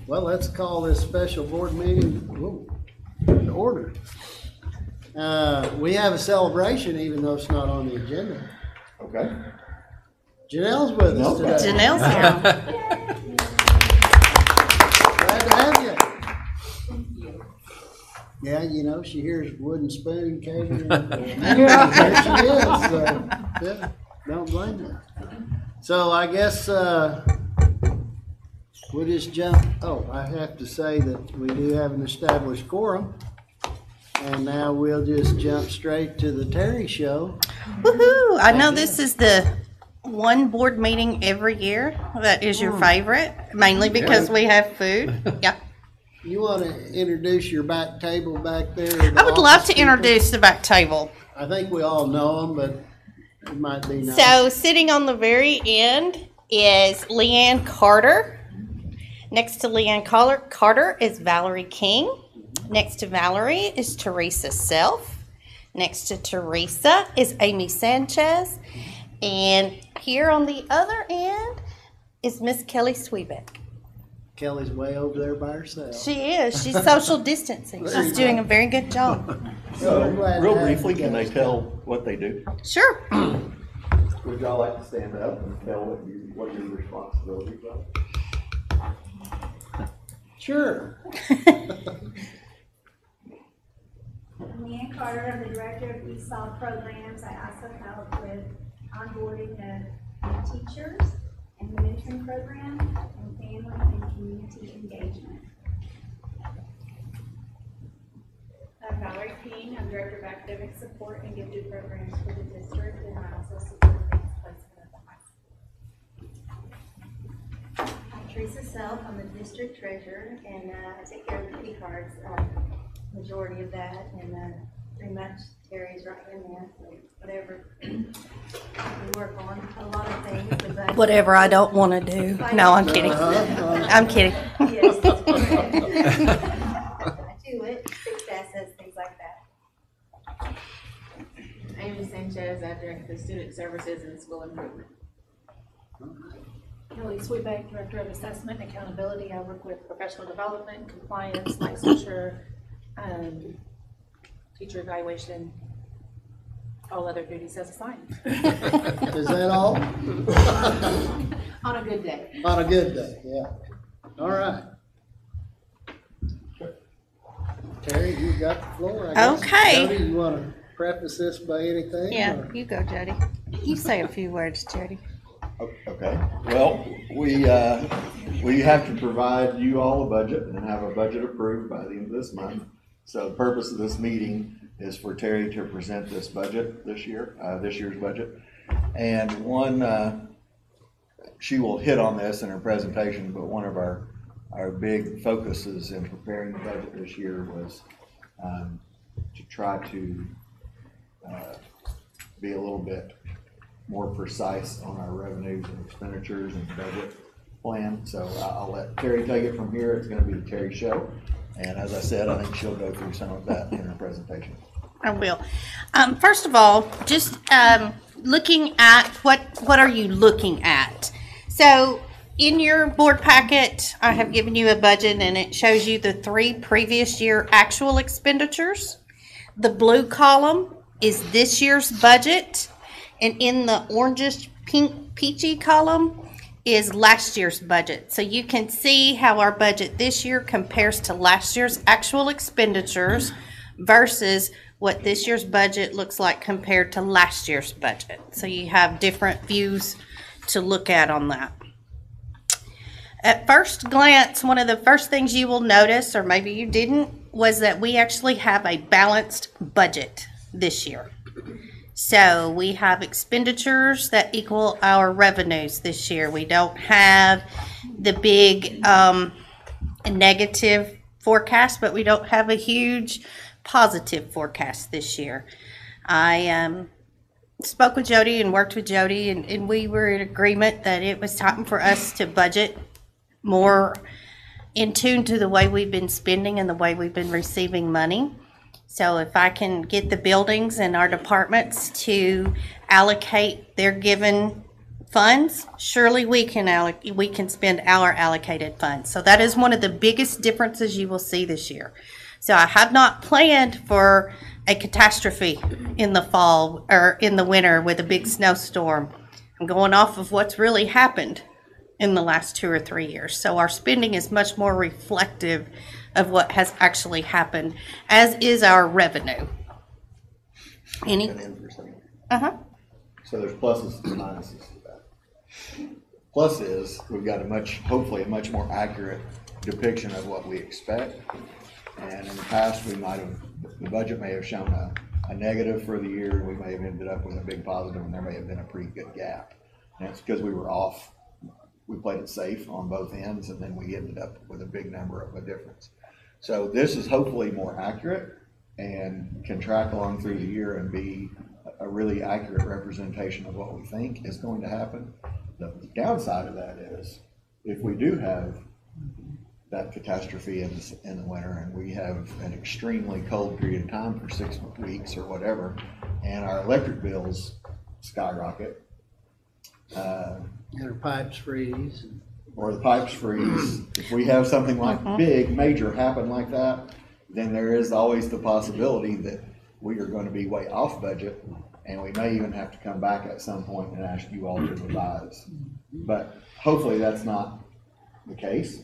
Well, let's call this special board meeting to order. We have a celebration, even though it's not on the agenda. Okay. Janelle's with us today. Janelle's here. Glad to have you. Yeah, you know, she hears wooden spoon catering. There she is. So, yeah, don't blame her. So I guess we'll just jump. Oh, I have to say that we do have an established quorum. And now we'll just jump straight to the Terry show. Woohoo! I know this is the one board meeting every year that is your favorite, mainly because we have food. Yeah. You want to introduce your back table back there? I would love to introduce the back table. I think we all know them, but it might be nice. So sitting on the very end is Leanne Carter. Next to Leanne Carter is Valerie King. Next to Valerie is Teresa Self. Next to Teresa is Amy Sanchez. And here on the other end is Miss Kelly Sweebeck. Kelly's way over there by herself. She is. She's social distancing. She's doing a very good job. So, real briefly, can they tell what they do? Sure. Would y'all like to stand up and tell what your responsibilities are? Sure. Leanne Carter, I'm the director of ESOL programs. I also help with onboarding the teachers and the mentoring program and family and community engagement. I'm Valerie King. I'm director of academic support and gifted programs for the district, and I also support grants placement at the high school. I'm Teresa Self. I'm the district treasurer, and I take care of the kitty cards, majority of that, and pretty much Terry's right in there. So whatever we work on, a lot of things. But Whatever I don't want to do. No, I'm kidding. I'm kidding. Yes, that's correct. I do it, fixed assets, things like that. Amy Sanchez, I direct the student services and school improvement. Kelly Sweebeck, Director of Assessment and Accountability. I work with professional development, compliance, licensure, teacher evaluation, all other duties as assigned. Is that all? On a good day. On a good day, yeah. All right. Terry, you got the floor, I guess. Okay. Jody, you want to preface this by anything? Yeah, or- you go, Jody. You say a few words, Jody. Okay. Well, we have to provide you all a budget and have a budget approved by the end of this month. So the purpose of this meeting is for Terry to present this budget this year's budget. And she will hit on this in her presentation, but one of our big focuses in preparing the budget this year was to try to be a little bit more precise on our revenues and expenditures and budget plan. So I'll let Terry take it from here. It's going to be the Terry show. And as I said, I think she'll go through some of that in her presentation. I will. First of all, just looking at what are you looking at? So in your board packet, I have given you a budget, and it shows you the 3 previous year actual expenditures. The blue column is this year's budget, and in the orangish pink peachy column is last year's budget. So you can see how our budget this year compares to last year's actual expenditures versus what this year's budget looks like compared to last year's budget. So you have different views to look at on that. At first glance, one of the first things you will notice, or maybe you didn't, was that we actually have a balanced budget this year. So we have expenditures that equal our revenues this year. We don't have the big negative forecast, but we don't have a huge positive forecast this year. I spoke with Jody and worked with Jody, and we were in agreement that it was time for us to budget more in tune to the way we've been spending and the way we've been receiving money. So if I can get the buildings and our departments to allocate their given funds, surely we can spend our allocated funds. So that is one of the biggest differences you will see this year. So I have not planned for a catastrophe in the fall or in the winter with a big snowstorm. I'm going off of what's really happened in the last 2 or 3 years. So our spending is much more reflective of what has actually happened, as is our revenue. Any? Get in for a second. Uh-huh. So there's pluses and minuses to that. Plus is, we've got hopefully a much more accurate depiction of what we expect. And in the past, the budget may have shown a negative for the year. We may have ended up with a big positive, and there may have been a pretty good gap. And it's because we were off. We played it safe on both ends, and then we ended up with a big number of a difference. So this is hopefully more accurate and can track along through the year and be a really accurate representation of what we think is going to happen. The downside of that is if we do have that catastrophe in the winter and we have an extremely cold period of time for 6 weeks or whatever, and our electric bills skyrocket, Their pipes freeze. or the pipes freeze, if we have something like big, major happen like that, then there is always the possibility that we are going to be way off budget, and we may even have to come back at some point and ask you all to revise. But hopefully that's not the case.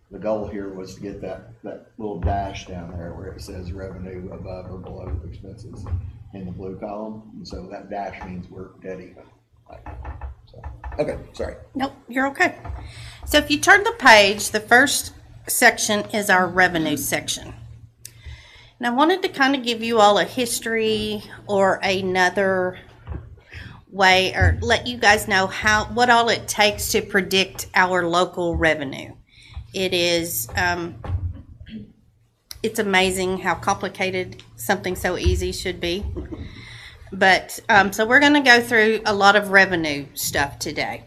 The goal here was to get that little dash down there where it says revenue above or below expenses in the blue column. And so that dash means we're dead even. So, okay, sorry. Nope, you're okay. So if you turn the page, the first section is our revenue section. And I wanted to kind of give you all a history or another way, or let you guys know what all it takes to predict our local revenue. It is, it's amazing how complicated something so easy should be. But, so we're going to go through a lot of revenue stuff today.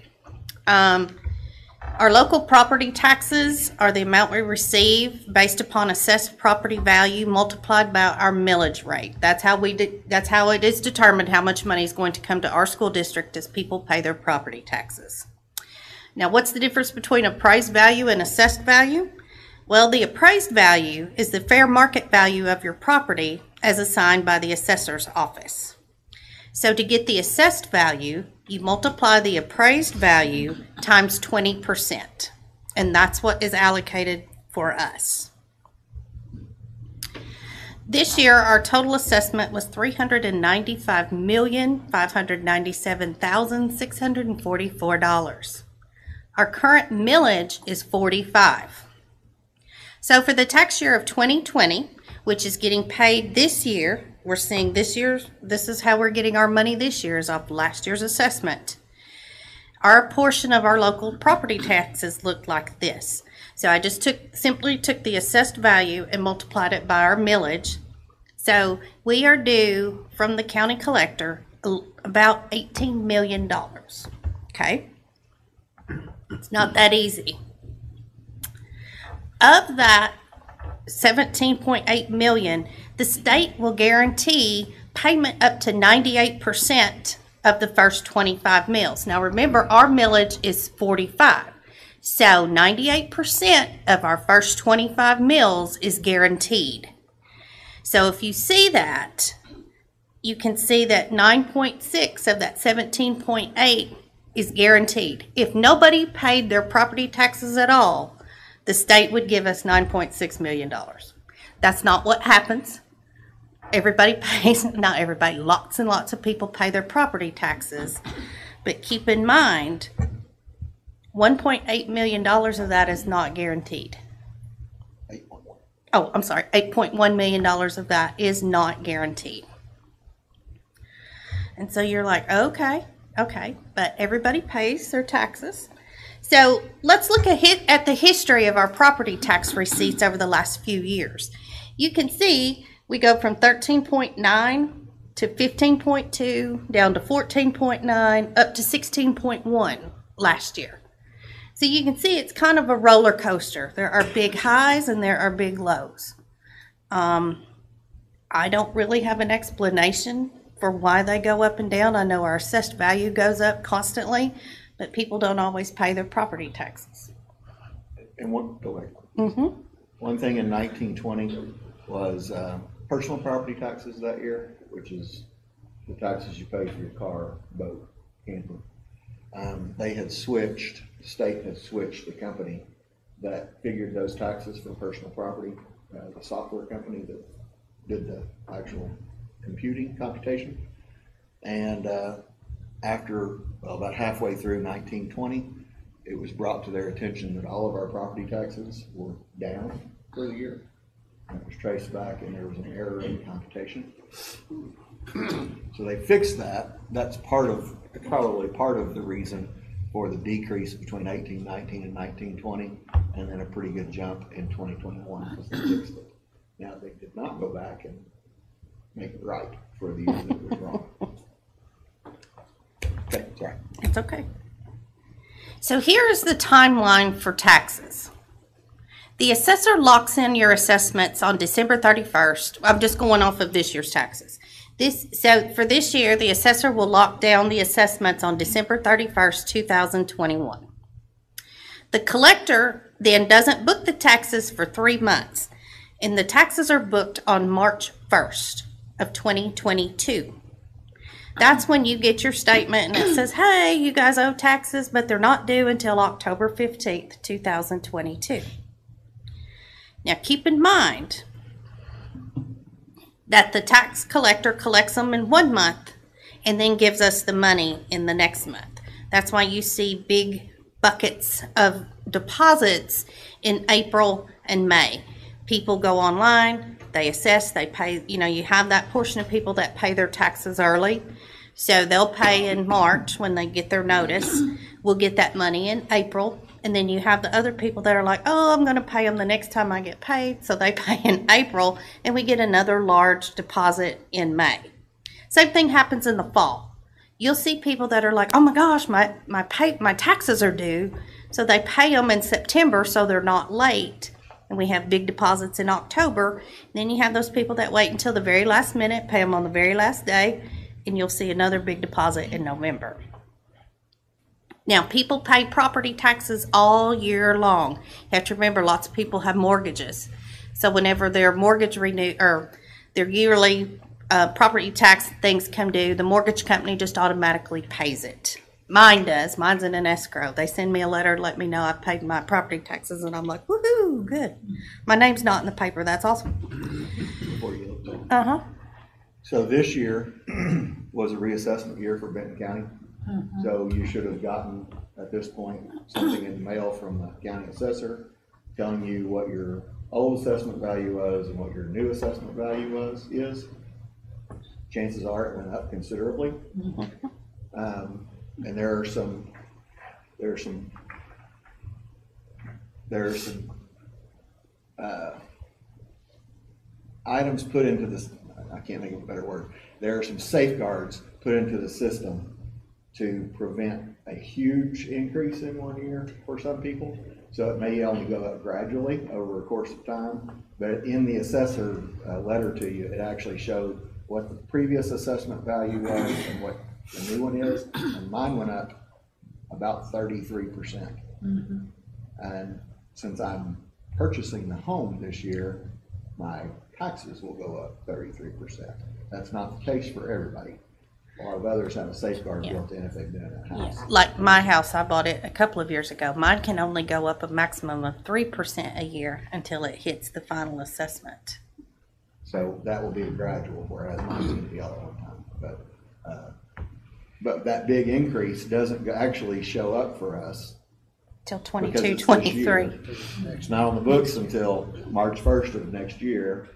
Our local property taxes are the amount we receive based upon assessed property value multiplied by our millage rate. That's how it is determined how much money is going to come to our school district as people pay their property taxes. Now, what's the difference between appraised value and assessed value? Well, the appraised value is the fair market value of your property as assigned by the assessor's office. So to get the assessed value, you multiply the appraised value times 20%, and that's what is allocated for us. This year, our total assessment was $395,597,644. Our current millage is 45. So for the tax year of 2020, which is getting paid this year, we're seeing this is how we're getting our money this year is off last year's assessment. Our portion of our local property taxes looked like this. So I just simply took the assessed value and multiplied it by our millage. So we are due from the county collector about $18 million. Okay? It's not that easy. Of that $17.8 million, the state will guarantee payment up to 98% of the first 25 mills. Now remember, our millage is 45. So 98% of our first 25 mills is guaranteed. So if you see that, you can see that 9.6 of that 17.8 is guaranteed. If nobody paid their property taxes at all, the state would give us $9.6 million. That's not what happens. Everybody pays, not everybody, lots and lots of people pay their property taxes. But keep in mind, $1.8 million of that is not guaranteed. 8.1. Oh, I'm sorry, $8.1 million of that is not guaranteed. And so you're like, okay, but everybody pays their taxes. So let's look at the history of our property tax receipts over the last few years. You can see we go from 13.9 to 15.2, down to 14.9, up to 16.1 last year. So you can see it's kind of a roller coaster. There are big highs and there are big lows. I don't really have an explanation for why they go up and down. I know our assessed value goes up constantly, but people don't always pay their property taxes. And one Mm-hmm. one thing in 1920 was personal property taxes that year, which is the taxes you pay for your car, boat, camper. They had switched, the state had switched the company that figured those taxes for personal property, the software company that did the actual computation. And after, well, about halfway through 1920, it was brought to their attention that all of our property taxes were down for the year. And it was traced back and there was an error in computation. So they fixed that. That's probably part of the reason for the decrease between 1819 and 1920, and then a pretty good jump in 2021 because they fixed it. Now they did not go back and make it right for the year that it was wrong. Okay, sorry. It's okay. So here is the timeline for taxes. The assessor locks in your assessments on December 31st. I'm just going off of this year's taxes. So for this year, the assessor will lock down the assessments on December 31st, 2021. The collector then doesn't book the taxes for 3 months, and the taxes are booked on March 1st of 2022. That's when you get your statement and it says, hey, you guys owe taxes, but they're not due until October 15th, 2022. Now keep in mind that the tax collector collects them in 1 month and then gives us the money in the next month. That's why you see big buckets of deposits in April and May. People go online, they assess, they pay, you have that portion of people that pay their taxes early. So they'll pay in March when they get their notice. We'll get that money in April. And then you have the other people that are like, oh, I'm going to pay them the next time I get paid. So they pay in April, and we get another large deposit in May. Same thing happens in the fall. You'll see people that are like, oh my gosh, my taxes are due. So they pay them in September so they're not late. And we have big deposits in October. Then you have those people that wait until the very last minute, pay them on the very last day, and you'll see another big deposit in November. Now, people pay property taxes all year long. You have to remember, lots of people have mortgages. So whenever their mortgage renew or their yearly property tax things come due, the mortgage company just automatically pays it. Mine does. Mine's in an escrow. They send me a letter to let me know I've paid my property taxes, and I'm like, woohoo, good. My name's not in the paper. That's awesome. Uh-huh. So this year was a reassessment year for Benton County. So you should have gotten, at this point, something in the mail from the county assessor telling you what your old assessment value was and what your new assessment value is. Chances are it went up considerably. And there are some items put into this, I can't think of a better word. There are some safeguards put into the system to prevent a huge increase in 1 year for some people. So it may only go up gradually over a course of time. But in the assessor letter to you, it actually showed what the previous assessment value was and what the new one is. And mine went up about 33%. And since I'm purchasing the home this year, my taxes will go up 33%. That's not the case for everybody. A lot of others have a safeguard built in if they've been in a house. Yeah. Like my house, I bought it a couple of years ago. Mine can only go up a maximum of 3% a year until it hits the final assessment. So that will be gradual, whereas mine's going to be all at one time. But that big increase doesn't actually show up for us Till because 22, it's 23. It's not on the books until March 1st of next year.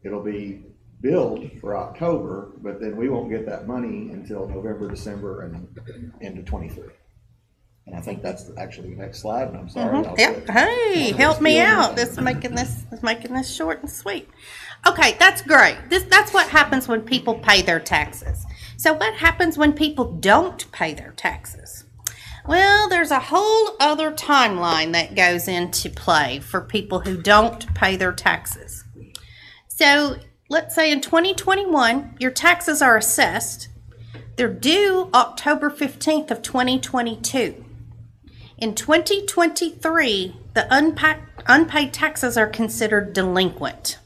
It'll be billed for October, but then we won't get that money until November, December, and into 23. And I think that's actually the next slide, and I'm sorry. Yep. Hey, help me out. This is making this short and sweet. Okay, that's great. That's what happens when people pay their taxes. So what happens when people don't pay their taxes? Well, there's a whole other timeline that goes into play for people who don't pay their taxes. So let's say in 2021, your taxes are assessed. They're due October 15th of 2022. In 2023, the unpaid taxes are considered delinquent.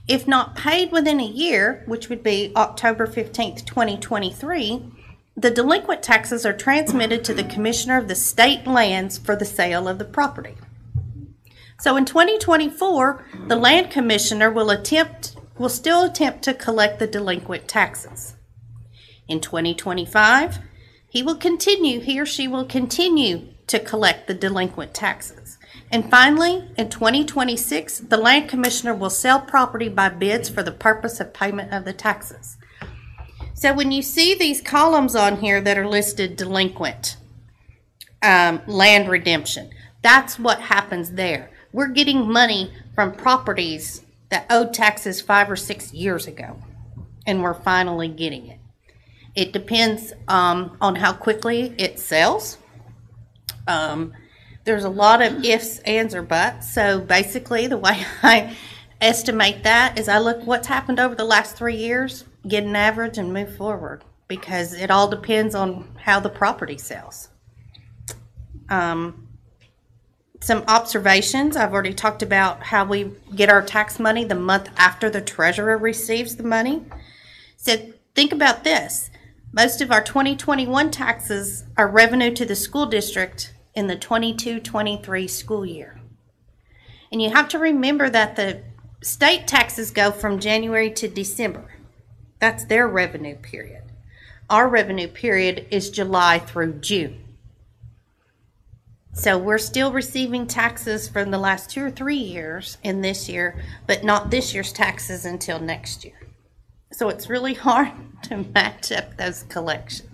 If not paid within a year, which would be October 15th, 2023, the delinquent taxes are transmitted to the Commissioner of the State Lands for the sale of the property. So in 2024, the Land Commissioner will still attempt to collect the delinquent taxes. In 2025, he or she will continue to collect the delinquent taxes. And finally, in 2026, the Land Commissioner will sell property by bids for the purpose of payment of the taxes. So when you see these columns on here that are listed delinquent, land redemption, that's what happens there. We're getting money from properties that owed taxes 5 or 6 years ago, and we're finally getting it. It depends on how quickly it sells. There's a lot of ifs, ands, or buts. So basically, the way I estimate that is I look what's happened over the last 3 years, get an average, and move forward, because it all depends on how the property sells. Some observations. I've already talked about how we get our tax money the month after the treasurer receives the money. So think about this. Most of our 2021 taxes are revenue to the school district in the 22-23 school year. And you have to remember that the state taxes go from January to December. That's their revenue period. Our revenue period is July through June. So we're still receiving taxes from the last 2 or 3 years in this year, but not this year's taxes until next year. So it's really hard to match up those collections.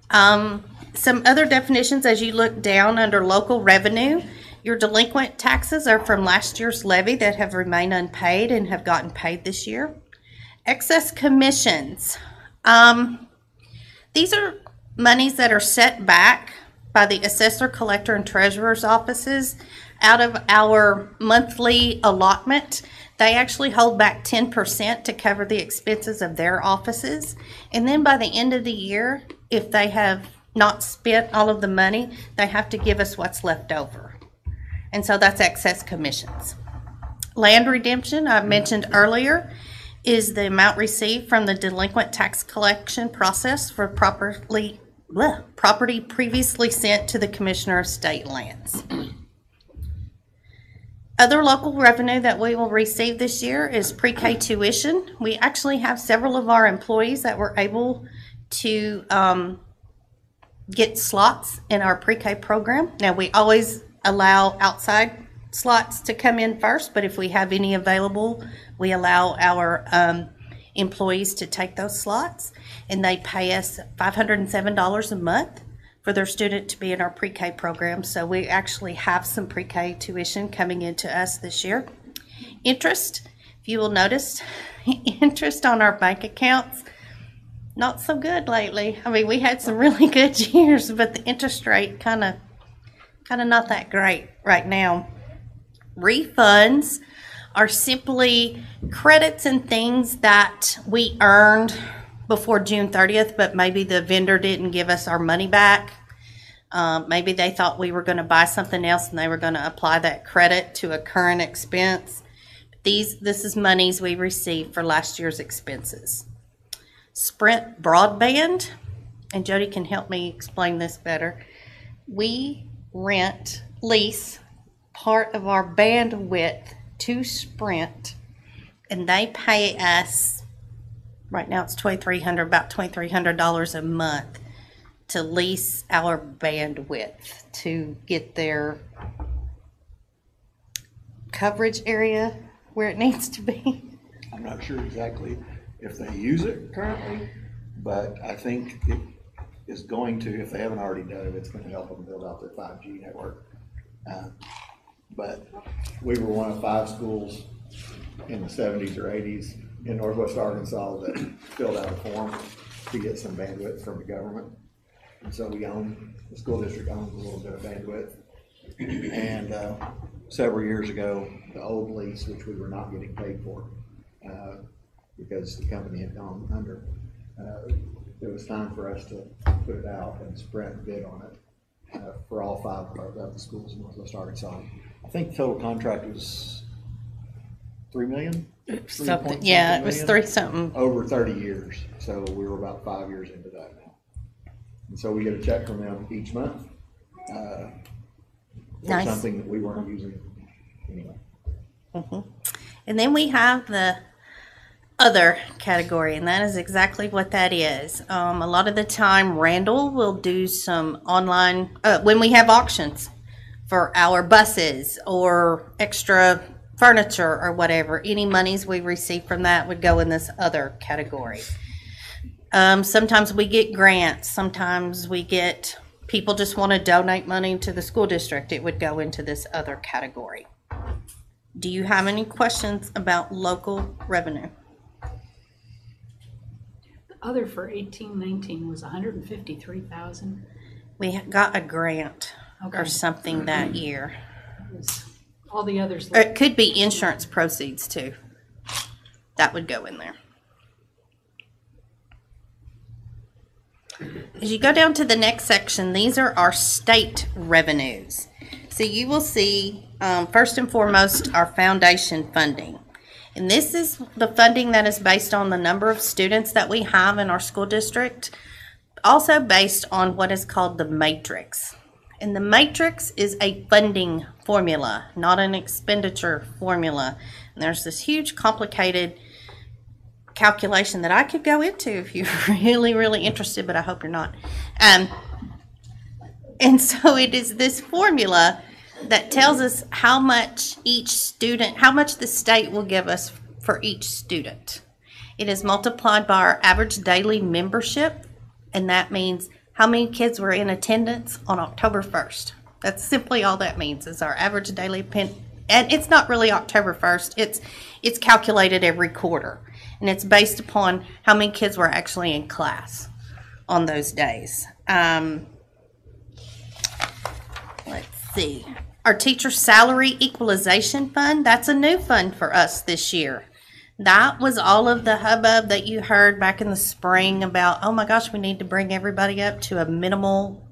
Some other definitions as you look down under local revenue, your delinquent taxes are from last year's levy that have remained unpaid and have gotten paid this year. Excess commissions. These are monies that are set back by the assessor, collector, and treasurer's offices out of our monthly allotment. They actually hold back 10% to cover the expenses of their offices. And then by the end of the year, if they have not spent all of the money, they have to give us what's left over. And so that's excess commissions. Land redemption, I mentioned earlier, is the amount received from the delinquent tax collection process for property previously sent to the Commissioner of State Lands. Other local revenue that we will receive this year is pre-K tuition. We actually have several of our employees that were able to get slots in our pre-K program. Now, we always allow outside slots to come in first, but if we have any available, we allow our employees to take those slots, and they pay us $507 a month for their student to be in our pre-K program. So we actually have some pre-K tuition coming into us this year. Interest, if you will notice, interest on our bank accounts, not so good lately. I mean, we had some really good years, but the interest rate kind of not that great right now. Refunds are simply credits and things that we earned before June 30th, but maybe the vendor didn't give us our money back. Maybe they thought we were going to buy something else and they were going to apply that credit to a current expense. This is monies we received for last year's expenses. Sprint broadband, and Jody can help me explain this better. We lease part of our bandwidth to Sprint, and they pay us, right now it's about $2,300 a month to lease our bandwidth to get their coverage area where it needs to be. I'm not sure exactly if they use it currently, but I think it is going to, if they haven't already done it, it's going to help them build out their 5G network. But we were one of 5 schools in the 70s or 80s in Northwest Arkansas that filled out a form to get some bandwidth from the government. And so the school district owns a little bit of bandwidth, And several years ago, the old lease, which we were not getting paid for, because the company had gone under, it was time for us to put it out, and Sprint bid on it for all 5 of the schools in Northwest Arkansas. I think the total contract was $3 million. Something, yeah, it was 3 something. Over 30 years, so we were about 5 years into that now. And so we get a check from them each month for Nice. something that we weren't using anyway. And then we have the other category, and that is exactly what that is. A lot of the time, Randall will do some online, when we have auctions for our buses or extra furniture or whatever, any monies we receive from that would go in this other category. Sometimes we get grants, sometimes we get, people just want to donate money to the school district, it would go into this other category. Do you have any questions about local revenue? The other for 18-19 was 153,000. We got a grant or Okay. something that year. All the others. Or it could be insurance proceeds too. That would go in there. As you go down to the next section, these are our state revenues. So you will see, first and foremost, our foundation funding. And this is the funding that is based on the number of students that we have in our school district, also based on what is called the matrix. And the matrix is a funding formula, not an expenditure formula. And there's this huge complicated calculation that I could go into if you're really, really interested, but I hope you're not. And so it is this formula that tells us how much each student, how much the state will give us for each student. It is multiplied by our average daily membership, and that means how many kids were in attendance on October 1st. That's simply all that means, is our average daily and it's not really October 1st, it's calculated every quarter. And it's based upon how many kids were actually in class on those days. Let's see. Our teacher salary equalization fund, that's a new fund for us this year. That was all of the hubbub that you heard back in the spring about, oh my gosh, we need to bring everybody up to a minimal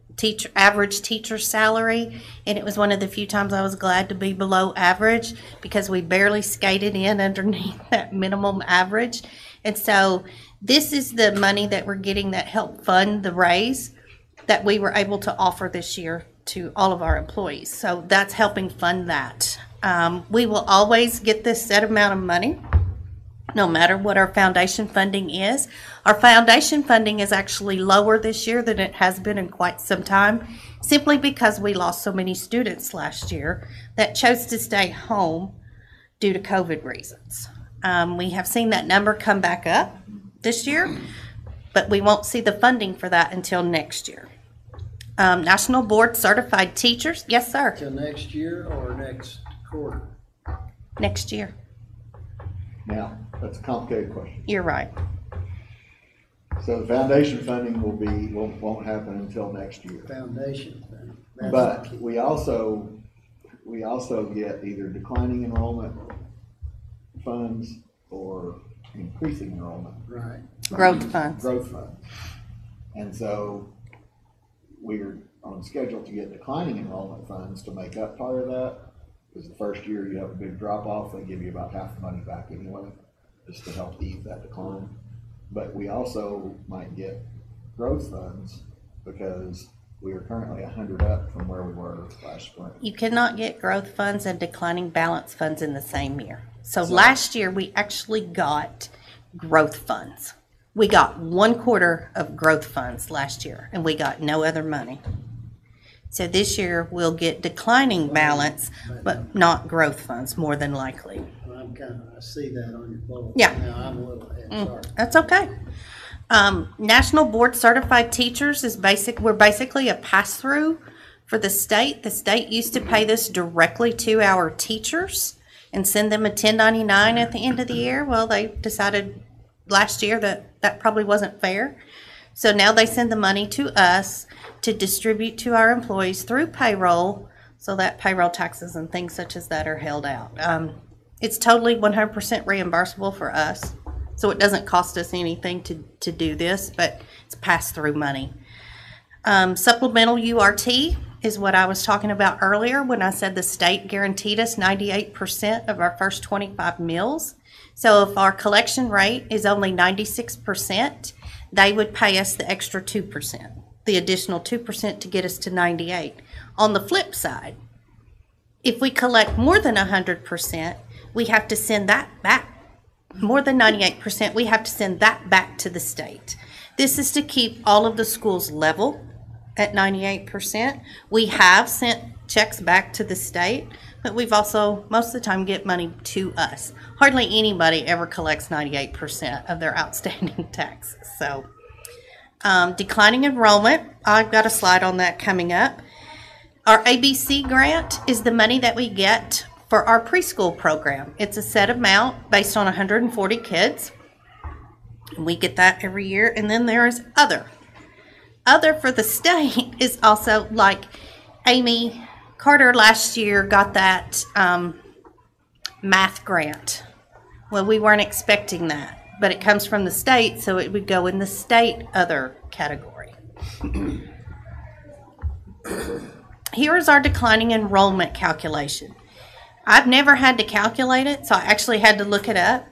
average teacher salary. And it was one of the few times I was glad to be below average, because we barely skated in underneath that minimum average. And so this is the money that we're getting that helped fund the raise that we were able to offer this year to all of our employees. So that's helping fund that. We will always get this set amount of money, no matter what our foundation funding is. Our foundation funding is actually lower this year than it has been in quite some time, simply because we lost so many students last year that chose to stay home due to COVID reasons. We have seen that number come back up this year, but we won't see the funding for that until next year. National Board Certified Teachers, yes sir, Till next year or next quarter? next year, Now, that's a complicated question. you're right. So the foundation funding won't happen until next year. Foundation thing. That's But the key. we also get either declining enrollment funds or increasing enrollment. Right. Growth funds. Growth funds. And so we're on schedule to get declining enrollment funds to make up part of that. Because the first year you have a big drop off, they give you about half the money back anyway, just to help ease that decline. But we also might get growth funds because we are currently 100 up from where we were last spring. You cannot get growth funds and declining balance funds in the same year. So last year we actually got growth funds. We got 1/4 of growth funds last year, and we got no other money. So this year we'll get declining balance, but not growth funds, more than likely. I see that on your bullet. Yeah. Now, I'm a little ahead, sorry. That's okay. National Board Certified Teachers is we're basically a pass-through for the state. The state used to pay this directly to our teachers and send them a 1099 at the end of the year. Well, they decided last year that probably wasn't fair. So now they send the money to us to distribute to our employees through payroll So that payroll taxes and things such as that are held out. It's totally 100% reimbursable for us. So it doesn't cost us anything to do this, but it's pass-through money. Supplemental URT is what I was talking about earlier when I said the state guaranteed us 98% of our first 25 meals. So if our collection rate is only 96%, they would pay us the extra 2%, the additional 2% to get us to 98. On the flip side, if we collect more than 100%, we have to send that back. More than 98%, we have to send that back to the state. This is to keep all of the schools level at 98%. We have sent checks back to the state, but we've also, most of the time, get money to us. Hardly anybody ever collects 98% of their outstanding taxes. So, declining enrollment, I've got a slide on that coming up. Our ABC grant is the money that we get for our preschool program. It's a set amount based on 140 kids. We get that every year. And then there is other. Other for the state is also like Amy Carter last year got that math grant. Well, we weren't expecting that, but it comes from the state, so it would go in the state other category. Here is our declining enrollment calculation. I've never had to calculate it, so I actually had to look it up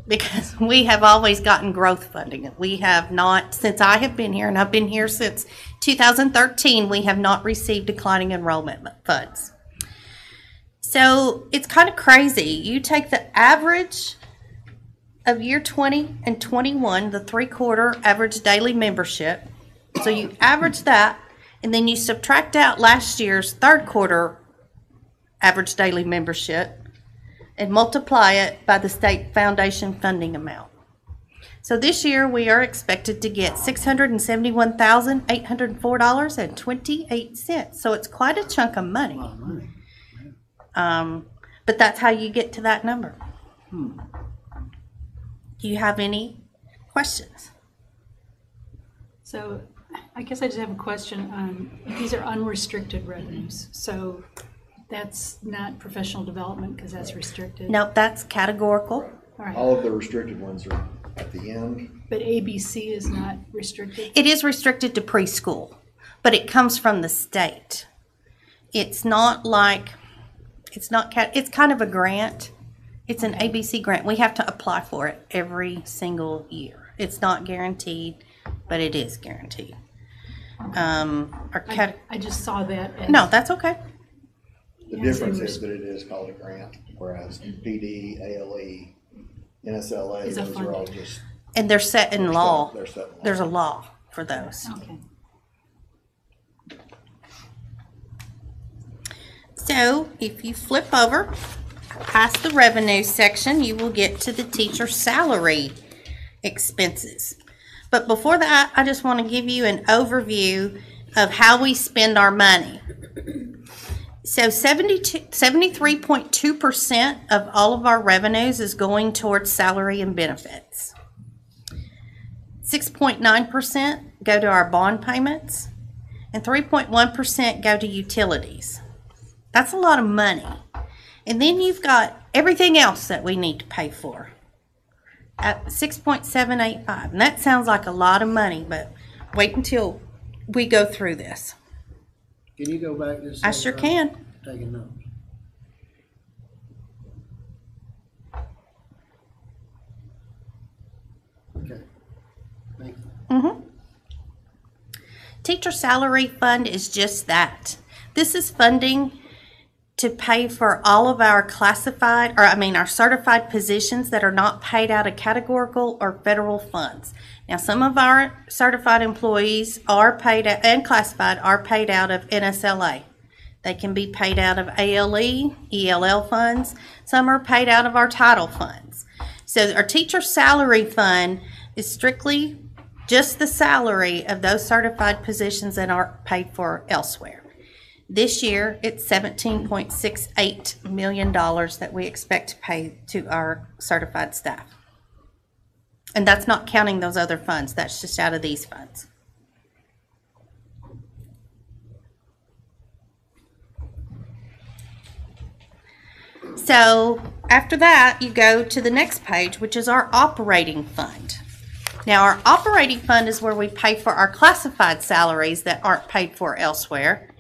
because we have always gotten growth funding. We have not, since I have been here, and I've been here since 2013, we have not received declining enrollment funds. So it's kind of crazy. You take the average of year 20 and 21, the 3/4 average daily membership. So you average that, and then you subtract out last year's 3rd quarter average daily membership and multiply it by the state foundation funding amount. So this year we are expected to get $671,804.28. So it's quite a chunk of money. A lot of money. But that's how you get to that number. Do you have any questions? So I guess I just have a question. These are unrestricted revenues. So that's not professional development because that's restricted. Nope, that's categorical. All right. All of the restricted ones are at the end. But ABC is not restricted? It is restricted to preschool, but it comes from the state. It's not like, it's kind of a grant. It's an ABC grant. We have to apply for it every single year. It's not guaranteed, but it is guaranteed. I just saw that. As, No, that's okay. The difference is that it is called a grant, whereas PD, ALE, NSLA, Is a those are all funding. just. And they're set in law. They're set in law. There's a law for those. Okay. So if you flip over past the revenue section, you will get to the teacher salary expenses. But before that, I just want to give you an overview of how we spend our money. So 73.2% of all of our revenues is going towards salary and benefits. 6.9% go to our bond payments, and 3.1% go to utilities. That's a lot of money. And then you've got everything else that we need to pay for at 6.785. And that sounds like a lot of money, but wait until we go through this. Can you go back just a I second? sure can. Taking notes. Okay. Thank you. Teacher salary fund is just that. This is funding to pay for all of our our certified positions that are not paid out of categorical or federal funds. Now, some of our certified employees are paid out, and classified are paid out of NSLA. They can be paid out of ALE, ELL funds. Some are paid out of our title funds. So our teacher salary fund is strictly just the salary of those certified positions that aren't paid for elsewhere. This year, it's $17.68 million that we expect to pay to our certified staff. And that's not counting those other funds. That's just out of these funds. So after that, you go to the next page, which is our operating fund. Now, our operating fund is where we pay for our classified salaries that aren't paid for elsewhere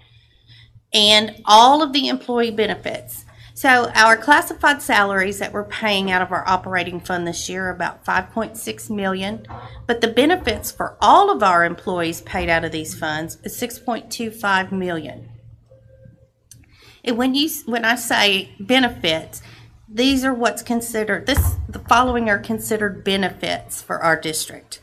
and all of the employee benefits. So our classified salaries that we're paying out of our operating fund this year are about $5.6 million, but the benefits for all of our employees paid out of these funds is $6.25 million. And when I say benefits, these are what's considered, the following are considered benefits for our district.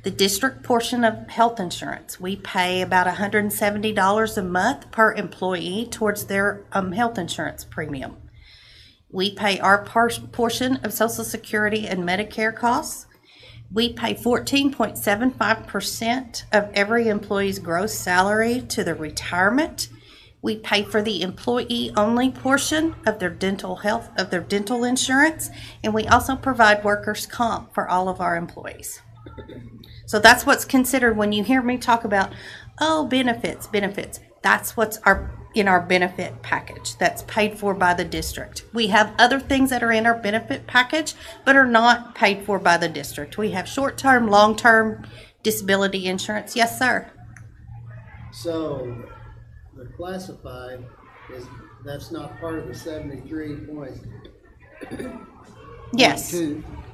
The district portion of health insurance, we pay about $170 a month per employee towards their health insurance premium. We pay our portion of Social Security and Medicare costs. We pay 14.75% of every employee's gross salary to the retirement. We pay for the employee-only portion of their dental insurance, and we also provide workers' comp for all of our employees. So that's what's considered when you hear me talk about, oh, benefits. That's what's in our benefit package that's paid for by the district. We have other things that are in our benefit package but are not paid for by the district. We have short-term, long-term disability insurance. Yes, sir. So the classified that's not part of the 73.2. Yes.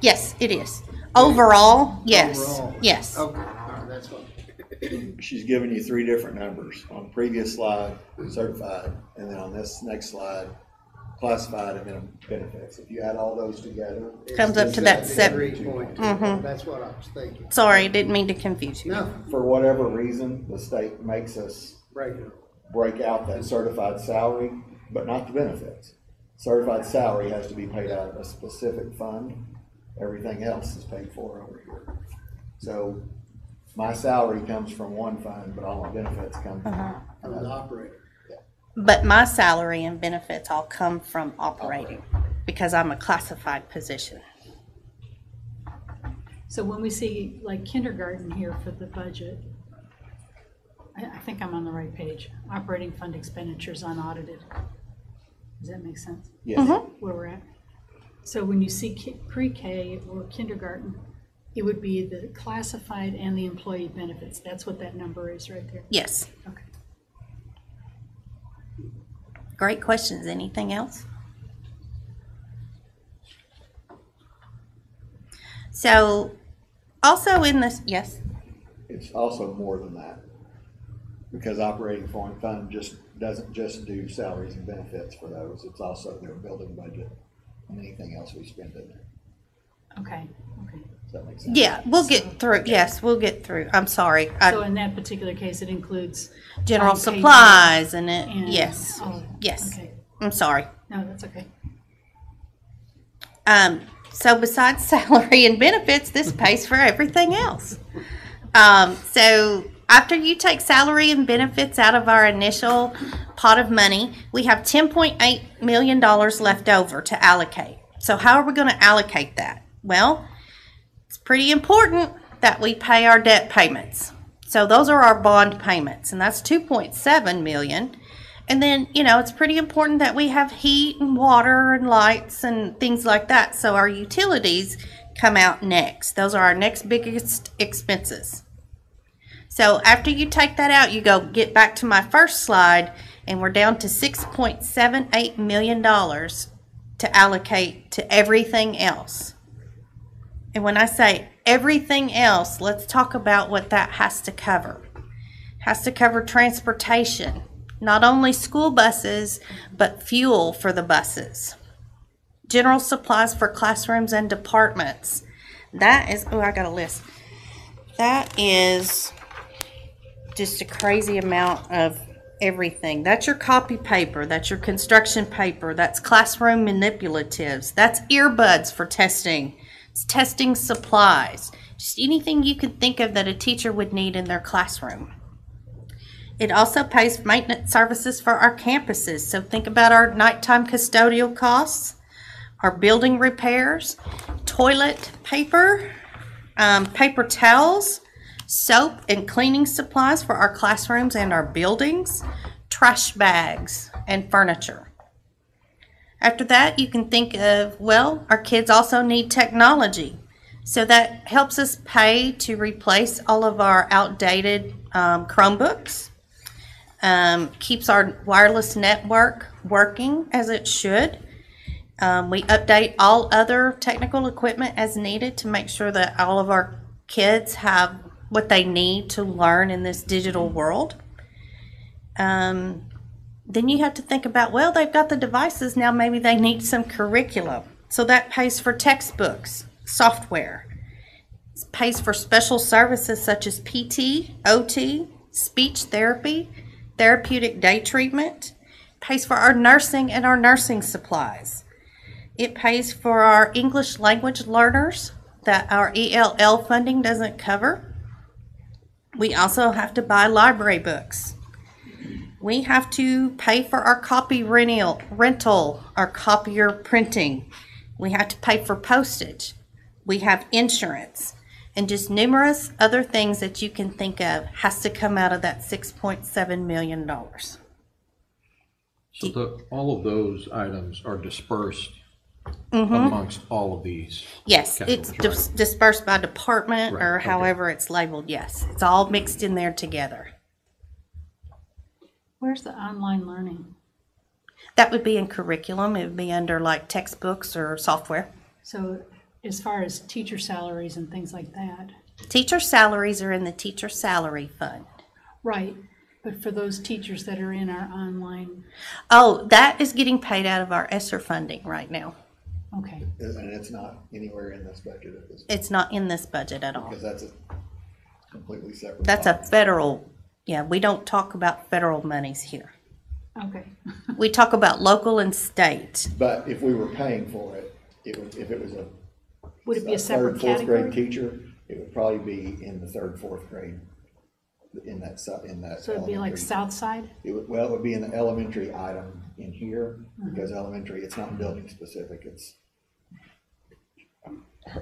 Yes, it is. Overall, yes. Overall. Yes. Okay, all right, that's what. She's given you three different numbers. On the previous slide, certified, and then on this next slide, classified, and then benefits. If you add all those together, Comes up to that 73.2. Mhm. That's what I was thinking. Sorry, didn't mean to confuse you. No, for whatever reason, the state makes us break it. break out that certified salary, but not the benefits. Certified salary has to be paid out of a specific fund. Everything else is paid for over here. So my salary comes from one fund, but all my benefits come from From the another. operator. But my salary and benefits all come from operating because I'm a classified position. So when we see like kindergarten here for the budget, I think I'm on the right page. Operating fund expenditures unaudited. Does that make sense? Yes. Where we're at? So when you see pre-K or kindergarten, it would be the classified and the employee benefits. That's what that number is right there. Yes. Okay. Great questions. Anything else? So also in this, yes. It's also more than that. Because operating fund doesn't just do salaries and benefits for those. It's also their building budget and anything else we spend in there. Okay. Does that make sense? Yeah, we'll get through. Yes, we'll get through. I'm sorry. So in that particular case, it includes General payroll supplies and it, and yes, all of that. yes. Okay. I'm sorry. No, that's okay. So besides salary and benefits, this pays for everything else. So after you take salary and benefits out of our initial pot of money, we have $10.8 million left over to allocate. So how are we going to allocate that? Well, it's pretty important that we pay our debt payments. So those are our bond payments, and that's $2.7 million. And then, it's pretty important that we have heat and water and lights and things like that. So our utilities come out next. Those are our next biggest expenses. So after you take that out, you go get back to my first slide, and we're down to $6.78 million to allocate to everything else. And when I say everything else, let's talk about what that has to cover. It has to cover transportation, not only school buses, but fuel for the buses. General supplies for classrooms and departments. That is, I got a list. That is just a crazy amount of everything. That's your copy paper, that's your construction paper, that's classroom manipulatives, that's earbuds for testing, it's testing supplies, just anything you could think of that a teacher would need in their classroom. It also pays maintenance services for our campuses, so think about our nighttime custodial costs, our building repairs, toilet paper, paper towels, soap and cleaning supplies for our classrooms and our buildings, trash bags, and furniture. After that, you can think of, well, our kids also need technology. So that helps us pay to replace all of our outdated Chromebooks, keeps our wireless network working as it should. We update all other technical equipment as needed to make sure that all of our kids have what they need to learn in this digital world. Then you have to think about, well, they've got the devices, now maybe they need some curriculum. So that pays for textbooks, software. It pays for special services such as PT, OT, speech therapy, therapeutic day treatment. It pays for our nursing and our nursing supplies. It pays for our English language learners that our ELL funding doesn't cover. We also have to buy library books. We have to pay for our copy rental, our copier printing. We have to pay for postage. We have insurance, and just numerous other things that you can think of has to come out of that $6.7 million. So all of those items are dispersed amongst all of these? Yes, it's categories, right? dispersed by department Right, or okay. however it's labeled. Yes, it's all mixed in there together. Where's the online learning? That would be in curriculum. It would be under like textbooks or software. So as far as teacher salaries and things like that, Teacher salaries are in the teacher salary fund. right, but for those teachers that are in our online, Oh, that is getting paid out of our ESSER funding right now. okay, And it's not anywhere in this budget at this point, It's not in this budget at all. because that's a completely separate. That's a fund. federal, yeah, we don't talk about federal monies here. okay. We talk about local and state. But if we were paying for it, if it was Would it be a separate third, fourth grade category? teacher, it would probably be in the third, fourth grade, in that. So it'd be like elementary. south side? It would be an elementary item in here, because elementary, it's not building specific, it's,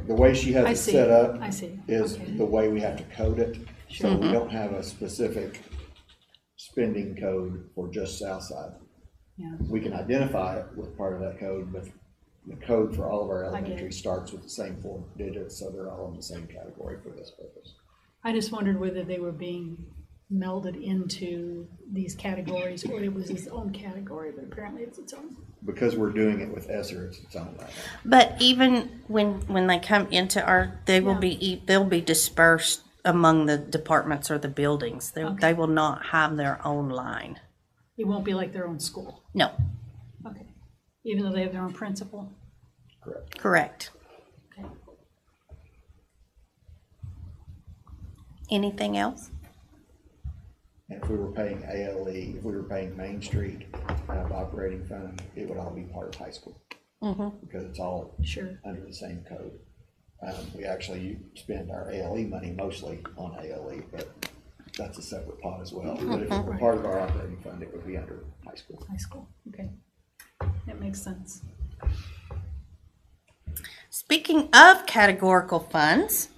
the way she has I it see, set up I see, is okay. the way we have to code it. So we don't have a specific spending code for just Southside. Yeah, We can identify it with part of that code, but the code for all of our I get elementary it. starts with the same 4 digits, so they're all in the same category for this purpose. I just wondered whether they were being melded into these categories or it was its own category, but apparently it's its own. Because we're doing it with ESSER, it's its own right now. But even when they come into our, they'll be dispersed among the departments or the buildings. They will not have their own line. It won't be like their own school, No, okay, even though they have their own principal, Correct. correct. okay. Anything else? And if we were paying ALE, if we were paying Main Street out of operating fund, it would all be part of high school. Because it's all Sure. under the same code. We actually spend our ALE money mostly on ALE, but that's a separate pot as well. But if it were part of our operating fund, it would be under high school. High school, okay. That makes sense. Speaking of categorical funds,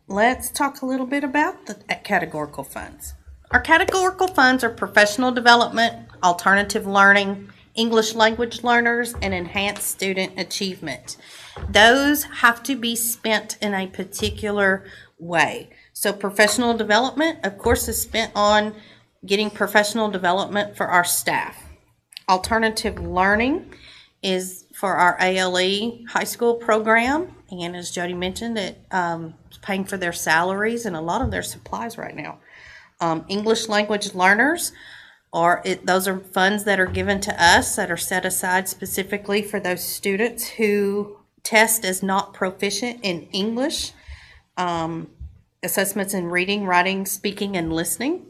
let's talk a little bit about the categorical funds. Our categorical funds are professional development, alternative learning, English language learners, and enhanced student achievement. Those have to be spent in a particular way. So professional development, of course, is spent on getting professional development for our staff. Alternative learning is for our ALE high school program, and as Jody mentioned, it's paying for their salaries and a lot of their supplies right now. English language learners, those are funds that are given to us that are set aside specifically for those students who test as not proficient in English, assessments in reading, writing, speaking, and listening.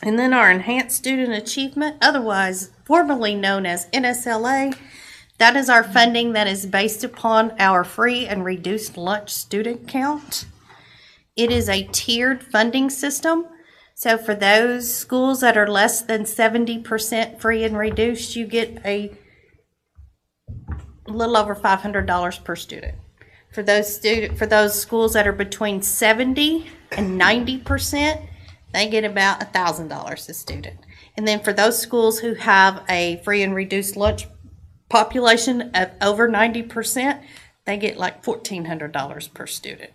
And then our enhanced student achievement, otherwise formerly known as NSLA, that is our funding that is based upon our free and reduced lunch student count. It is a tiered funding system. So for those schools that are less than 70% free and reduced, you get a little over $500 per student. For those schools that are between 70 and 90%, they get about $1,000 a student. And then for those schools who have a free and reduced lunch population of over 90%, they get like $1,400 per student.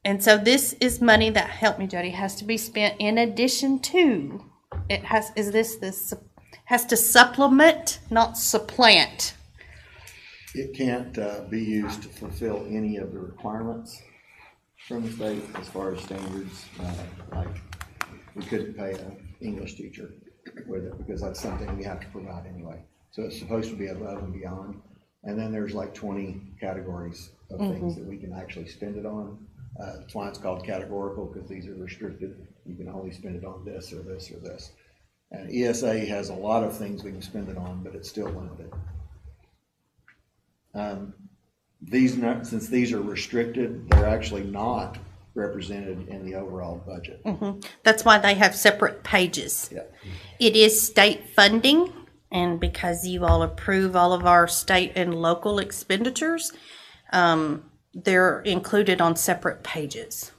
And so this is money that, help me Jody, has to be spent in addition to, has to supplement, not supplant. It can't be used to fulfill any of the requirements from the state as far as standards. Like we couldn't pay an English teacher with it because that's something we have to provide anyway. So it's supposed to be above and beyond. And then there's like 20 categories of things that we can actually spend it on. That's why it's called categorical, because these are restricted. You can only spend it on this or this or this. And ESA has a lot of things we can spend it on, but it's still limited. Since these are restricted, they're actually not represented in the overall budget. That's why they have separate pages. Yeah. It is state funding, and because you all approve all of our state and local expenditures, they're included on separate pages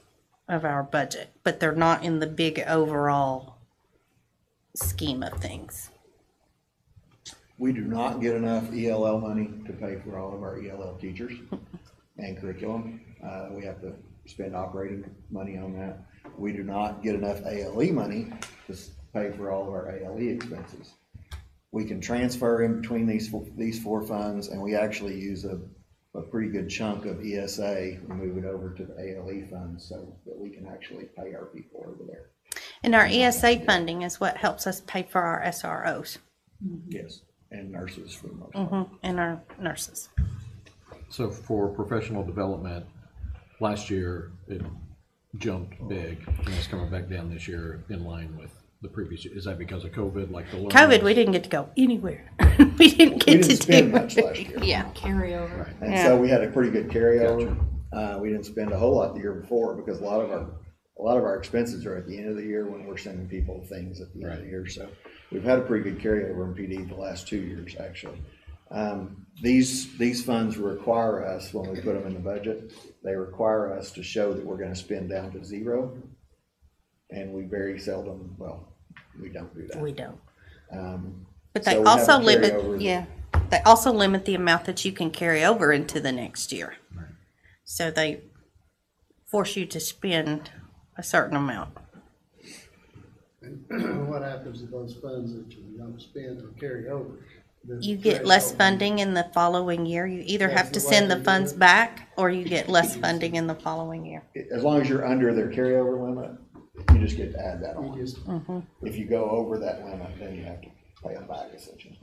of our budget, but they're not in the big overall scheme of things. We do not get enough ELL money to pay for all of our ELL teachers and curriculum. We have to spend operating money on that. We do not get enough ALE money to pay for all of our ALE expenses. We can transfer in between these four funds, and we actually use a pretty good chunk of ESA and move it over to the ALE funds so that we can actually pay our people over there. And our ESA funding is what helps us pay for our SROs. Yes, and nurses for the most part. And our nurses. So for professional development, last year it jumped big, and it's coming back down this year in line with the previous year. Is that because of COVID, like the loans? COVID, we didn't get to go anywhere. we didn't get to spend do much last year. Yeah. Carryover. Right. And so we had a pretty good carryover. We didn't spend a whole lot the year before because a lot of our expenses are at the end of the year when we're sending people things at the end of the year. So we've had a pretty good carryover in PD the last 2 years, actually. These funds require us, when we put them in the budget, they require us to show that we're going to spend down to zero. And we very seldom, we don't do that. We don't. But So they we have also a limit, carryover. they also limit the amount that you can carry over into the next year. Right. So they force you to spend a certain amount. And what happens to those funds that you don't spend or carry over? You get less funding in the following year. You either have to send the funds back or you get less funding in the following year. As long as you're under their carryover limit, you just get to add that on. You just, If you go over that limit, then you have to pay them back essentially.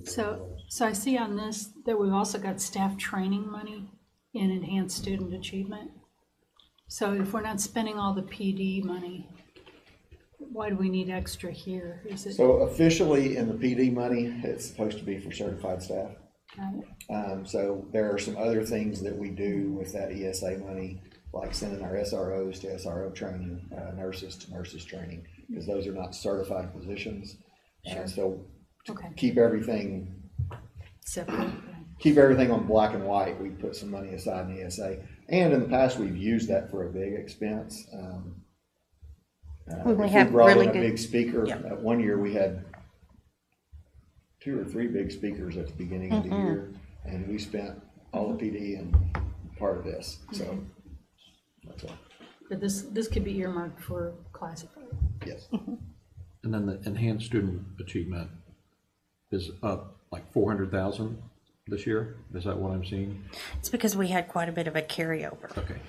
So I see on this that we've also got staff training money in enhanced student achievement. So if we're not spending all the PD money, why do we need extra here? Is it? So officially in the PD money, it's supposed to be for certified staff. Got it. So there are some other things that we do with that ESA money, like sending our SROs to SRO training, nurses to nurses training, because those are not certified positions. So to Okay. keep everything Separate. on black and white, we put some money aside in ESA. And in the past, we've used that for a big expense. When we if have brought really in a good- big speaker, yeah. one year we had 2 or 3 big speakers at the beginning of the year, and we spent all the PD and part of this. So that's all. But this could be earmarked for classified. Yes. And then the enhanced student achievement is up like 400,000 this year. Is that what I'm seeing? It's because we had quite a bit of a carryover. Okay.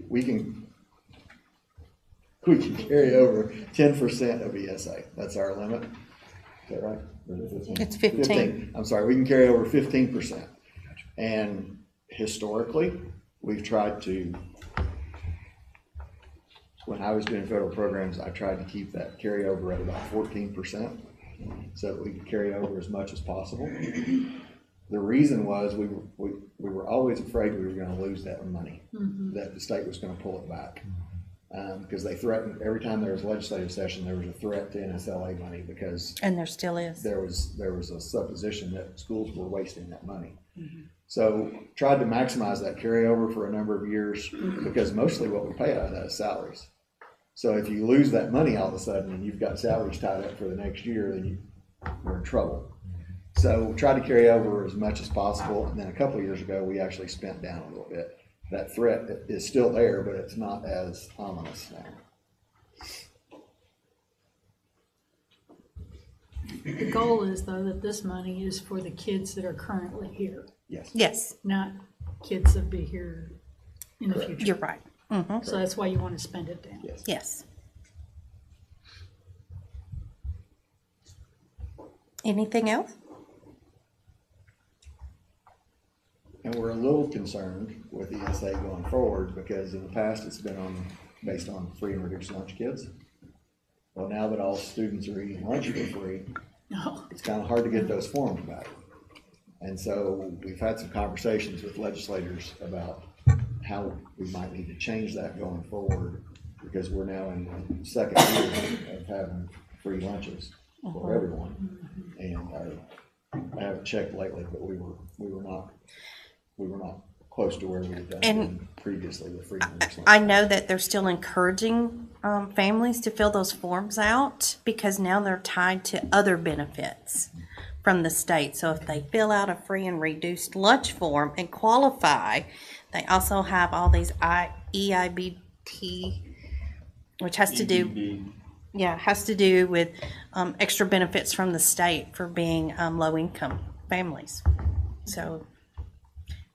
We can carry over 10% of ESA. That's our limit. Is that right? Or is it 15? It's 15. I'm sorry, we can carry over 15%. And historically, we've tried to, when I was doing federal programs, I tried to keep that carryover at about 14% so that we could carry over as much as possible. The reason was we were always afraid we were going to lose that money, that the state was going to pull it back. Because they threatened, every time there was legislative session, there was a threat to NSLA money because And there still is. there was a supposition that schools were wasting that money. So tried to maximize that carryover for a number of years because mostly what we pay out of that is salaries. So if you lose that money all of a sudden and you've got salaries tied up for the next year, then you're in trouble. So try to carry over as much as possible. And then a couple of years ago, we actually spent down a little bit. That threat is still there, but it's not as ominous now. The goal is, though, that this money is for the kids that are currently here, Yes. Yes, not kids that'll be here in the Correct. future. you're right. Mm-hmm. So that's why you want to spend it down. Yes. Yes. Anything else? And we're a little concerned with ESA going forward because in the past it's been based on free and reduced lunch kids. Well, now that all students are eating lunch for free, No. it's kind of hard to get those forms back. And so we've had some conversations with legislators about how we might need to change that going forward because we're now in the second year of having free lunches for everyone. And I haven't checked lately, but we were not close to where we had done previously with free lunch. I know that they're still encouraging families to fill those forms out because now they're tied to other benefits from the state. So if they fill out a free and reduced lunch form and qualify, they also have all these EIBT, which has to do, has to do with extra benefits from the state for being low income families. So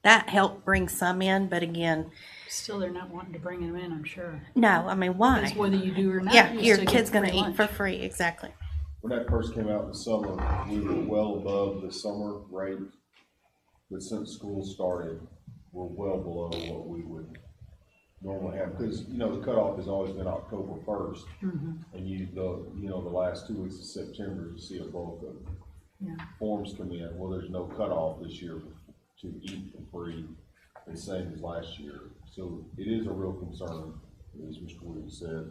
that helped bring some in, but again, Still, they're not wanting to bring them in, I'm sure. no, I mean, why? Because whether you do or not, Yeah, you your still get kid's going to free eat lunch. for free, exactly. When that first came out in the summer, we were well above the summer rate, but since school started, we're well below what we would normally have, because, you know, the cutoff has always been October 1st, and the last 2 weeks of September, you see a bulk of forms come in. Well, there's no cutoff this year to eat for free, the same as last year. So it is a real concern, as Mr. Williams said,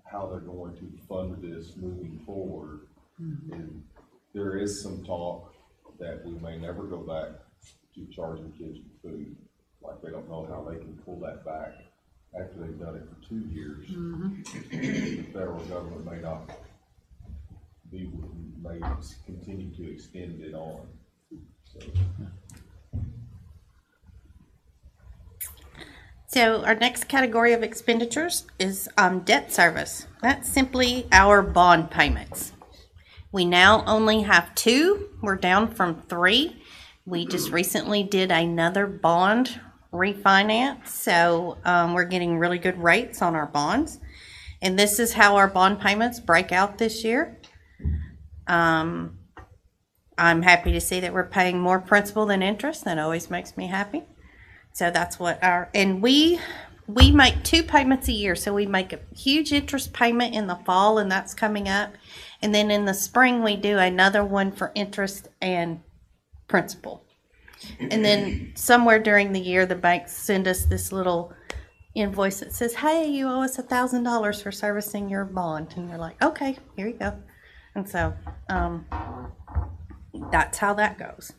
how they're going to fund this moving forward. And there is some talk that we may never go back to charging kids for food. Like, they don't know how they can pull that back after they've done it for 2 years. The federal government may continue to extend it on. So our next category of expenditures is debt service. That's simply our bond payments. We now only have 2. We're down from 3. We just recently did another bond refinance, so we're getting really good rates on our bonds. And this is how our bond payments break out this year. I'm happy to see that we're paying more principal than interest. That always makes me happy. So that's what and we make 2 payments a year. So we make a huge interest payment in the fall, and that's coming up. And then in the spring, we do another one for interest and principal. And then somewhere during the year, the banks send us this little invoice that says, hey, you owe us $1,000 for servicing your bond. And we're like, okay, here you go. And so that's how that goes.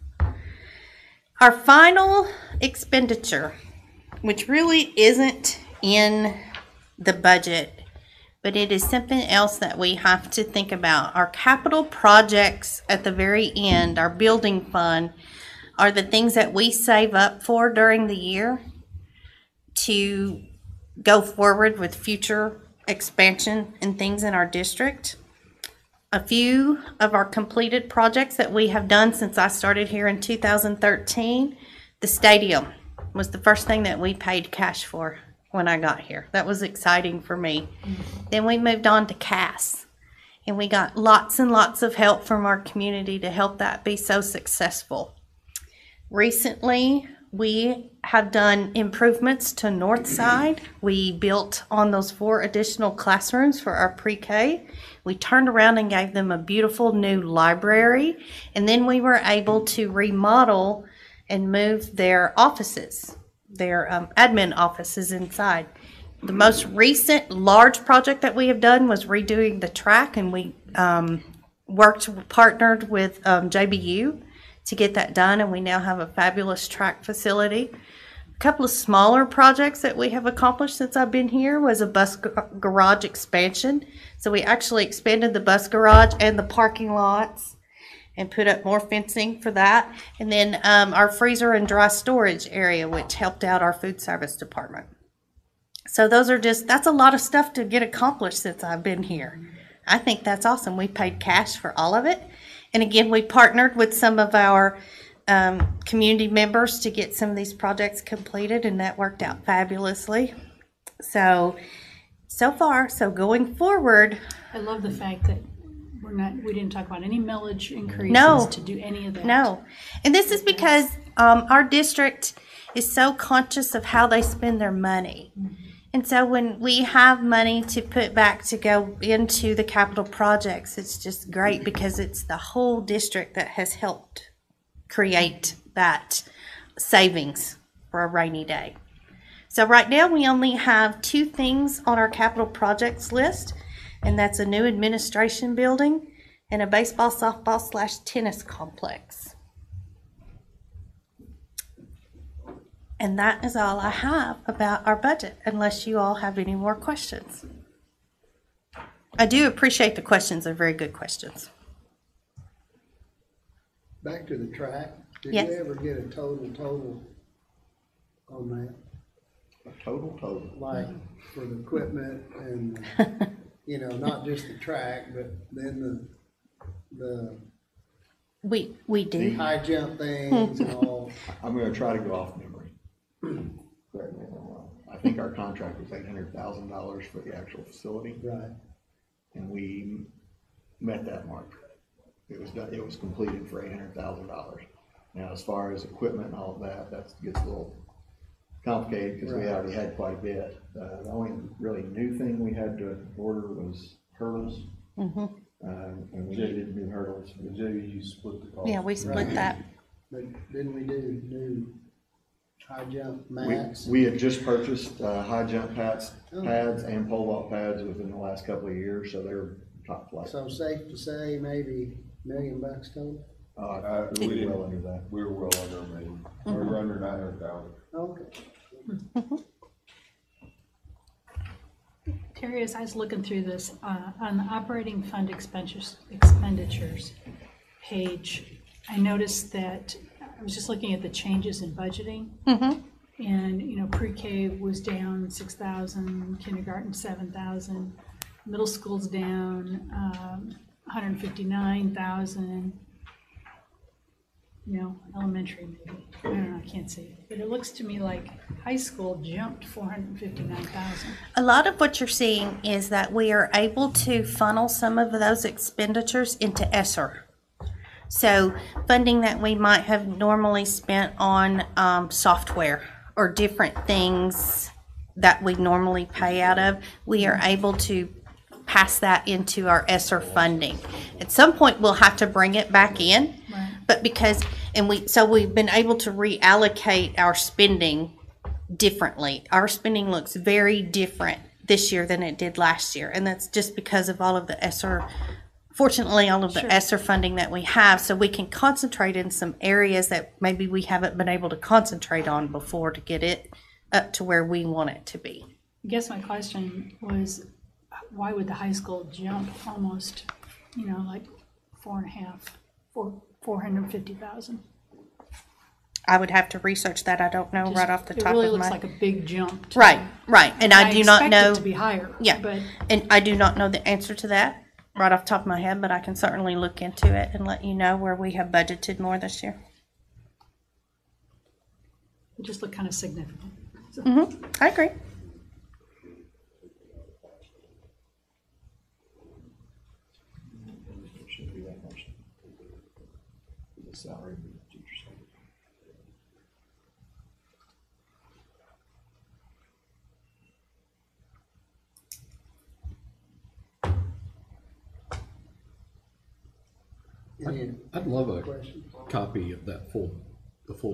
Our final expenditure, which really isn't in the budget, but it is something else that we have to think about. Our capital projects at the very end, our building fund, are the things that we save up for during the year to go forward with future expansion and things in our district. A few of our completed projects that we have done since I started here in 2013, the stadium was the first thing that we paid cash for when I got here. That was exciting for me. Then we moved on to CAS, and we got lots and lots of help from our community to help that be so successful. Recently, we have done improvements to Northside. We built on those 4 additional classrooms for our pre-K. We turned around and gave them a beautiful new library, and then we were able to remodel and move their offices, their admin offices inside. The most recent large project that we have done was redoing the track, and we partnered with JBU to get that done, and we now have a fabulous track facility. couple of smaller projects that we have accomplished since I've been here was a bus garage expansion. So we actually expanded the bus garage and the parking lots and put up more fencing for that. And then our freezer and dry storage area, which helped out our food service department. So those are that's a lot of stuff to get accomplished since I've been here. I think that's awesome. We paid cash for all of it. And again, we partnered with some of our community members to get some of these projects completed, and that worked out fabulously. So far, so going forward. I love the fact that we didn't talk about any millage increases to do any of that. No. And this is because our district is so conscious of how they spend their money. And so when we have money to put back to go into the capital projects, it's just great because it's the whole district that has helped create that savings for a rainy day. So right now we only have 2 things on our capital projects list, and that's a new administration building and a baseball, softball / tennis complex. And that is all I have about our budget, unless you all have any more questions. I do appreciate the questions. They're very good questions. Back to the track, did Yes. you ever get a total on that? A total. Like for the equipment and, not just the track, but then the We do. high jump things and all. I'm gonna try to go off memory. Correct me if I'm wrong. I think our contract was $800,000 for the actual facility, Right. and we met that mark. It was done, it was completed for $800,000. Now, as far as equipment and all of that, gets a little complicated because we already had quite a bit. The only really new thing we had to order was hurdles. Mm-hmm. And we did new hurdles. You split the cost. Yeah, we split that. But didn't we do new high jump mats? We had just purchased high jump pads and pole vault pads within the last couple of years, so they're top flight. So safe to say maybe $1 million total? We were well under that. We were well under, maybe. We were under 900,000. Okay. Terry, as I was looking through this, on the operating fund expenditures page, I noticed that I was just looking at the changes in budgeting. Mm-hmm. And, pre-K was down 6,000, kindergarten 7,000, middle school's down 159,000. Elementary maybe. I don't know, I can't see. But it looks to me like high school jumped 459,000. A lot of what you're seeing is that we are able to funnel some of those expenditures into ESSER. So funding that we might have normally spent on software or different things that we normally pay out of, we are able to pass that into our ESSER funding. At some point, we'll have to bring it back in, Right. but we've been able to reallocate our spending differently. Our spending looks very different this year than it did last year, and that's just because of all of the ESSER. Fortunately, all of the Sure. ESSER funding that we have, so we can concentrate in some areas that maybe we haven't been able to concentrate on before to get it up to where we want it to be. I guess my question was, why would the high school jump almost, like 450,000? I would have to research that. I don't know right off the top It really of looks my. like a big jump. to Right, me. right, and I do not expect know. it to be higher. Yeah, But and I do not know the answer to that right off the top of my head, but I can certainly look into it and let you know where we have budgeted more this year. it just looked kind of significant. So, I agree. It shouldn't be that much. The salary of the teacher's salary. Any I'd love a questions? copy of the full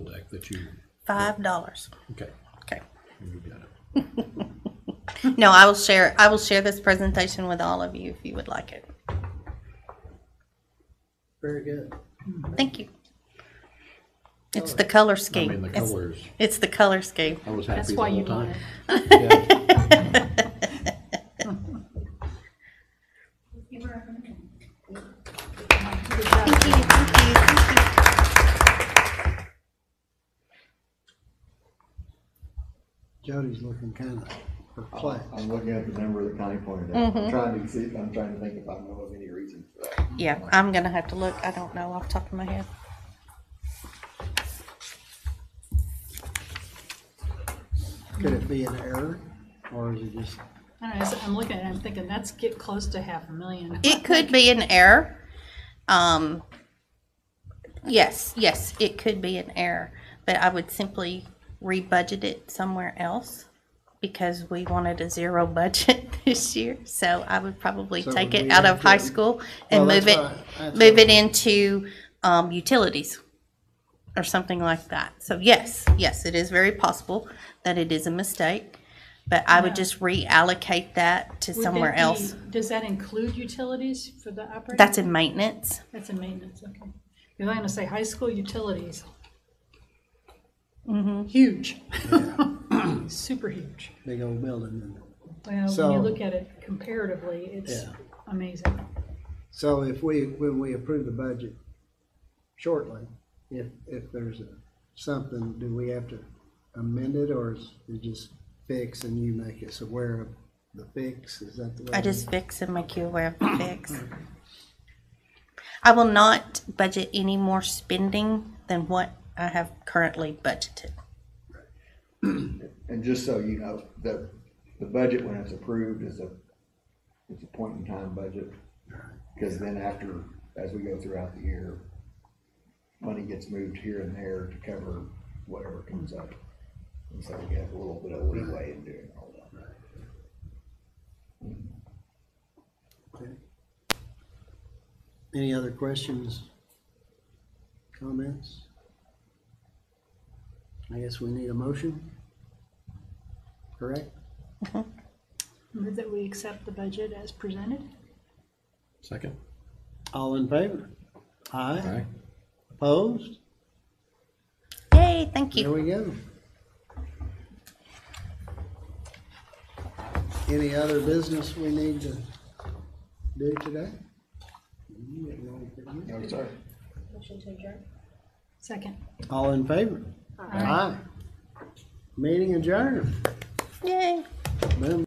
deck that you, $5. okay, Okay. you got it. No, I will share this presentation with all of you if you would like it. Very good. Thank you. It's the color I scheme. mean, the It's- colors, It's the color scheme. I was That's happy the why whole you want time. it. You were recommending. Good job. Thank you, thank you, thank you. Jody's looking kind of perplexed. I'm looking at the number that Connie pointed out. I'm trying to see, I'm trying to think if I know of any reason for that. Yeah, I'm gonna have to look. I don't know off the top of my head. Could it be an error, or is it just, I don't know, as I'm looking at it, I'm thinking, that's get close to $500,000. It could be an error. Yes, it could be an error, but I would simply rebudget it somewhere else because we wanted a zero budget this year. So I would probably So take would it we out have of high to- school and Well, move that's it, fine. That's move fine. it into utilities or something like that. So yes, it is very possible that it is a mistake, but I would Yeah. just reallocate that to Would somewhere that be- else. Does that include utilities for the operating? That's in maintenance. That's in maintenance, okay. Because I'm gonna say high school utilities. Huge. Super huge. big old building? Well, when So- you look at it comparatively, it's Yeah. amazing. So if when we approve the budget shortly, if there's something, do we have to amend it, or is it just fix and you make us aware of the fix? Is that the way? I just fix and make you aware of the fix. I will not budget any more spending than what I have currently budgeted. And just so you know, the budget, when it's approved, it's a point in time budget. Because then after, as we go throughout the year, money gets moved here and there to cover whatever comes up. And so we have a little bit of leeway in doing all that. Okay. Any other questions, comments? I guess we need a motion, correct? Move that we accept the budget as presented. Second? All in favor? Aye. Aye. Opposed? Yay, thank There you. we go. Any other business we need to do today? No, sorry. Motion to adjourn. Second. All in favor? Aye. Meeting adjourned. Yay. Boom.